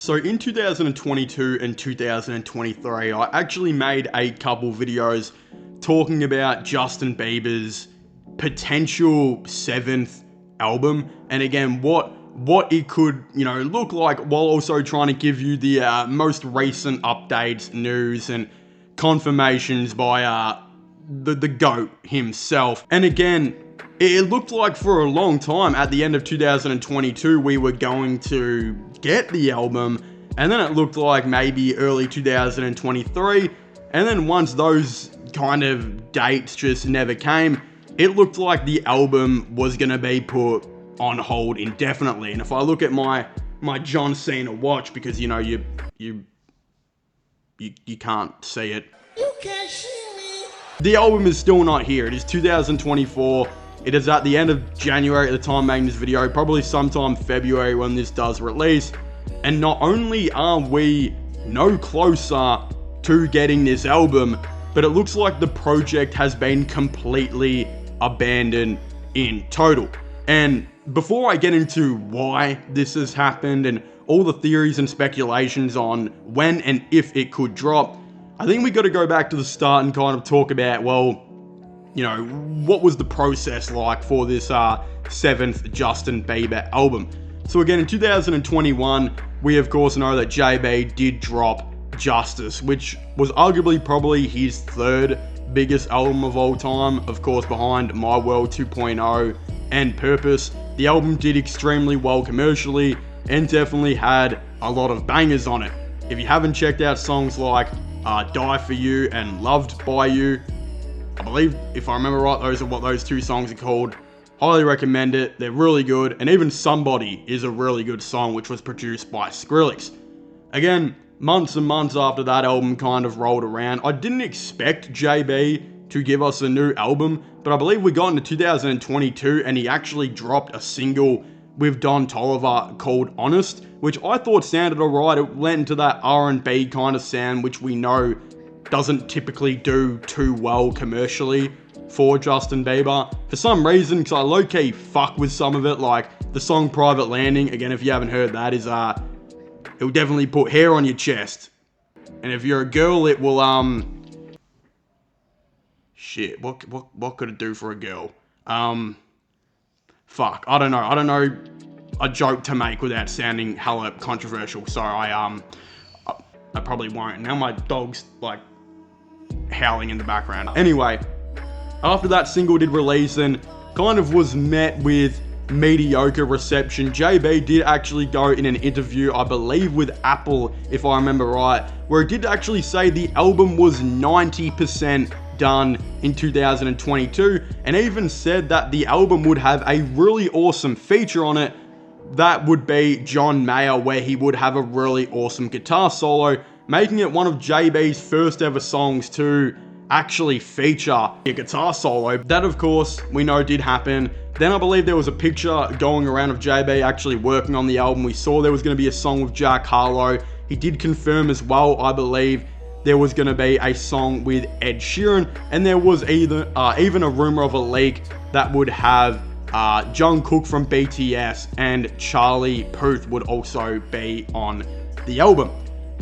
So in 2022 and 2023, I actually made a couple videos talking about Justin Bieber's potential seventh album, and again, what it could, look like, while also trying to give you the most recent updates, news, and confirmations by the GOAT himself. And again, it looked like for a long time at the end of 2022 we were going to get the album, and then it looked like maybe early 2023, and then once those kind of dates just never came, it looked like the album was going to be put on hold indefinitely. And if I look at my John Cena watch, because you can't see it. You can't see me. The album is still not here. It is 2024. It is at the end of January at the time making this video, probably sometime February when this does release. And not only are we no closer to getting this album, but it looks like the project has been completely abandoned in total. And before I get into why this has happened and all the theories and speculations on when and if it could drop, I think we got to go back to the start and kind of talk about, well, what was the process like for this seventh Justin Bieber album? So again, in 2021, we of course know that JB did drop Justice, which was arguably probably his third biggest album of all time, of course behind My World 2.0 and Purpose. The album did extremely well commercially and definitely had a lot of bangers on it. If you haven't checked out songs like Die For You and Loved By You, I believe, if I remember right, those are what those two songs are called. Highly recommend it. They're really good. And even Somebody is a really good song, which was produced by Skrillex. Again, months and months after that album kind of rolled around, I didn't expect JB to give us a new album, but I believe we got into 2022 and he actually dropped a single with Don Toliver called Honest, which I thought sounded alright. It went into that R&B kind of sound, which we know doesn't typically do too well commercially for Justin Bieber. For some reason, because I low-key fuck with some of it, like the song Private Landing, again, if you haven't heard that, is it will definitely put hair on your chest. And if you're a girl, it will shit, what could it do for a girl? Fuck, I don't know a joke to make without sounding hella controversial, so I probably won't. Now my dog's like howling in the background. Anyway, after that single did release and kind of was met with mediocre reception, JB did actually go in an interview, I believe with Apple, if I remember right, where it did actually say the album was 90% done in 2022, and even said that the album would have a really awesome feature on it that would be John Mayer, where he would have a really awesome guitar solo, making it one of JB's first ever songs to actually feature a guitar solo. That, of course, we know did happen. Then I believe there was a picture going around of JB actually working on the album. We saw there was going to be a song with Jack Harlow. He did confirm as well, I believe, there was going to be a song with Ed Sheeran, and there was even a rumor of a leak that would have Jungkook from BTS and Charlie Puth would also be on the album.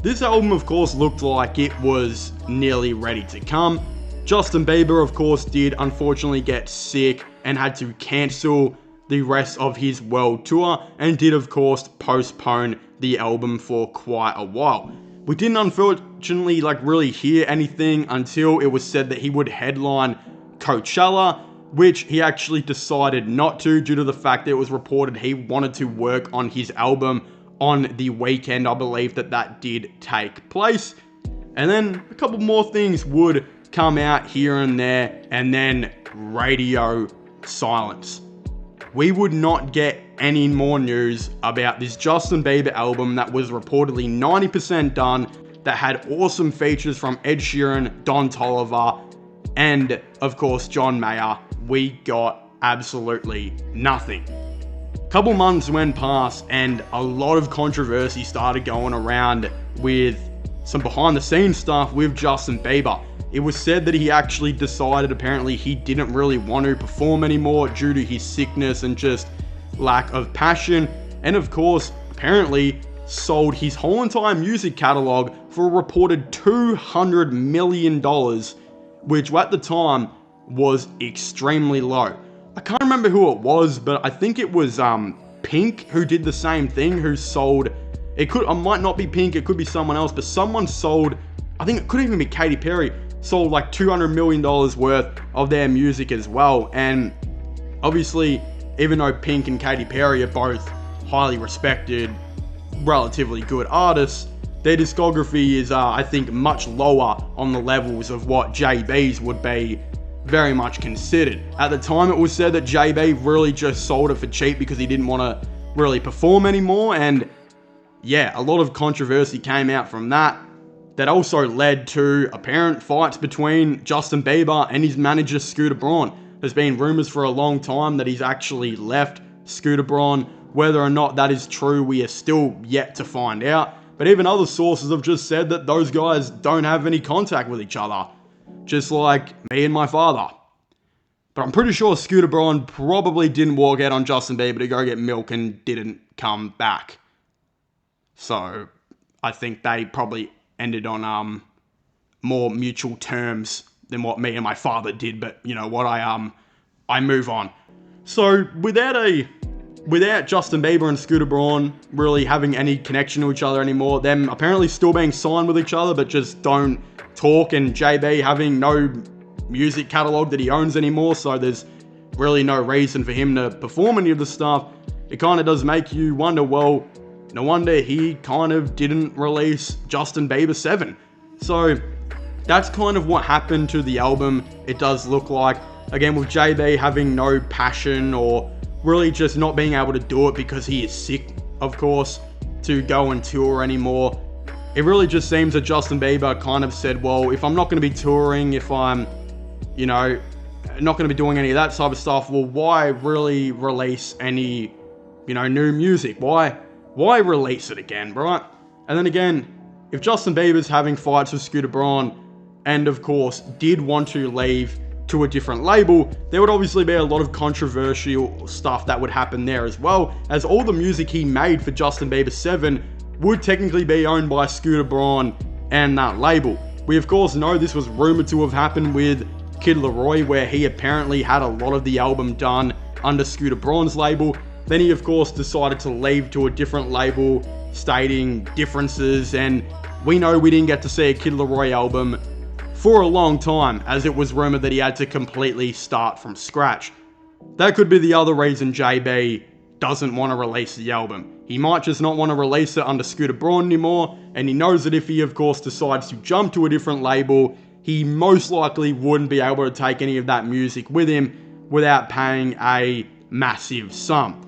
This album, of course, looked like it was nearly ready to come. Justin Bieber, of course, did unfortunately get sick and had to cancel the rest of his world tour, and did, of course, postpone the album for quite a while. We didn't unfortunately really hear anything until it was said that he would headline Coachella, which he actually decided not to, due to the fact that it was reported he wanted to work on his album on the weekend. I believe that did take place. And then a couple more things would come out here and there, and then radio silence. We would not get any more news about this Justin Bieber album that was reportedly 90% done, that had awesome features from Ed Sheeran, Don Toliver, and of course John Mayer. We got absolutely nothing. Couple months went past and a lot of controversy started going around with some behind the scenes stuff with Justin Bieber. It was said that he actually decided apparently he didn't really want to perform anymore due to his sickness and just lack of passion. And of course, apparently sold his whole entire music catalog for a reported $200 million, which at the time was extremely low. I can't remember who it was, but I think it was Pink who did the same thing, who sold, it might not be Pink, it could be someone else, but someone sold, I think it could even be Katy Perry, sold like $200 million worth of their music as well. And obviously, even though Pink and Katy Perry are both highly respected, relatively good artists, their discography is, I think, much lower on the levels of what JB's would be very much considered. At the time, it was said that JB really just sold it for cheap because he didn't want to really perform anymore. And yeah, a lot of controversy came out from that. That also led to apparent fights between Justin Bieber and his manager Scooter Braun. There's been rumors for a long time that he's actually left Scooter Braun. Whether or not that is true, we are still yet to find out. But even other sources have just said that those guys don't have any contact with each other. Just like me and my father. But I'm pretty sure Scooter Braun probably didn't walk out on Justin Bieber to go get milk and didn't come back. So I think they probably ended on more mutual terms than what me and my father did. But you know what, I move on. So without Justin Bieber and Scooter Braun really having any connection to each other anymore, them apparently still being signed with each other but just don't talk, and JB having no music catalog that he owns anymore, so there's really no reason for him to perform any of the stuff, it kind of does make you wonder, well, no wonder he kind of didn't release Justin Bieber 7. So that's kind of what happened to the album, it does look like. Again, with JB having no passion or really just not being able to do it because he is sick, of course, to go and tour anymore. It really just seems that Justin Bieber kind of said, well, if I'm not going to be touring, if I'm, you know, not going to be doing any of that type of stuff, well, why really release any, you know, new music? Why release it again, right? And then again, if Justin Bieber's having fights with Scooter Braun and, of course, did want to leave to a different label, there would obviously be a lot of controversial stuff that would happen there as well, as all the music he made for Justin Bieber 7 would technically be owned by Scooter Braun and that label. We of course know this was rumored to have happened with Kid Laroi, where he apparently had a lot of the album done under Scooter Braun's label. Then he of course decided to leave to a different label, stating differences, and we know we didn't get to see a Kid Laroi album for a long time, as it was rumored that he had to completely start from scratch. That could be the other reason JB doesn't want to release the album. He might just not want to release it under Scooter Braun anymore, and he knows that if he of course decides to jump to a different label, he most likely wouldn't be able to take any of that music with him without paying a massive sum.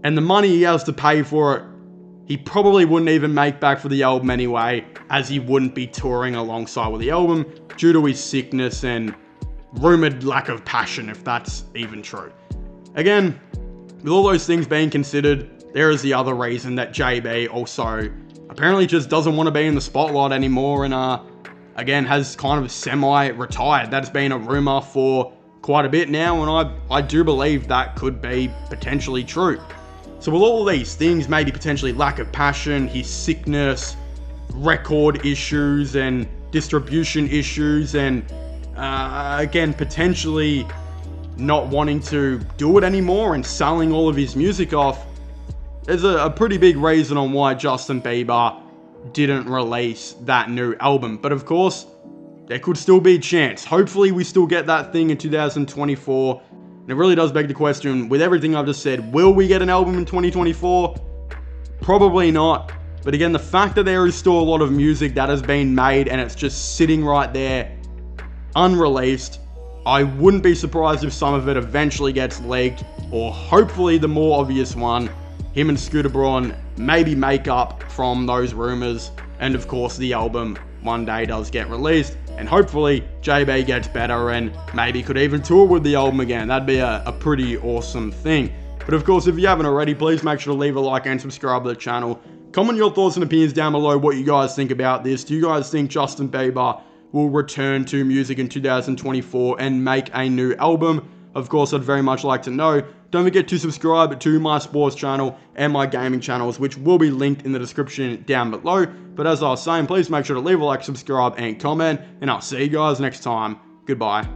And the money he has to pay for it, he probably wouldn't even make back for the album anyway, as he wouldn't be touring alongside with the album due to his sickness and rumored lack of passion, if that's even true. Again, with all those things being considered, there is the other reason that JB also apparently just doesn't want to be in the spotlight anymore, and again has kind of semi-retired. That's been a rumor for quite a bit now, and I do believe that could be potentially true. So with all of these things, maybe potentially lack of passion, his sickness, record issues and distribution issues, and again, potentially not wanting to do it anymore and selling all of his music off, there's a pretty big reason on why Justin Bieber didn't release that new album. But of course, there could still be a chance. Hopefully we still get that thing in 2024. And it really does beg the question, with everything I've just said, will we get an album in 2024? Probably not. But again, the fact that there is still a lot of music that has been made and it's just sitting right there, unreleased, I wouldn't be surprised if some of it eventually gets leaked, or hopefully the more obvious one, him and Scooter Braun maybe make up from those rumors, and of course the album one day does get released, and hopefully JB gets better and maybe could even tour with the album again. That'd be a pretty awesome thing. But of course, if you haven't already, please make sure to leave a like and subscribe to the channel. Comment your thoughts and opinions down below what you guys think about this. Do you guys think Justin Bieber will return to music in 2024 and make a new album? Of course, I'd very much like to know. don't forget to subscribe to my sports channel and my gaming channels, which will be linked in the description down below. But as I was saying, please make sure to leave a like, subscribe, and comment, and I'll see you guys next time. Goodbye.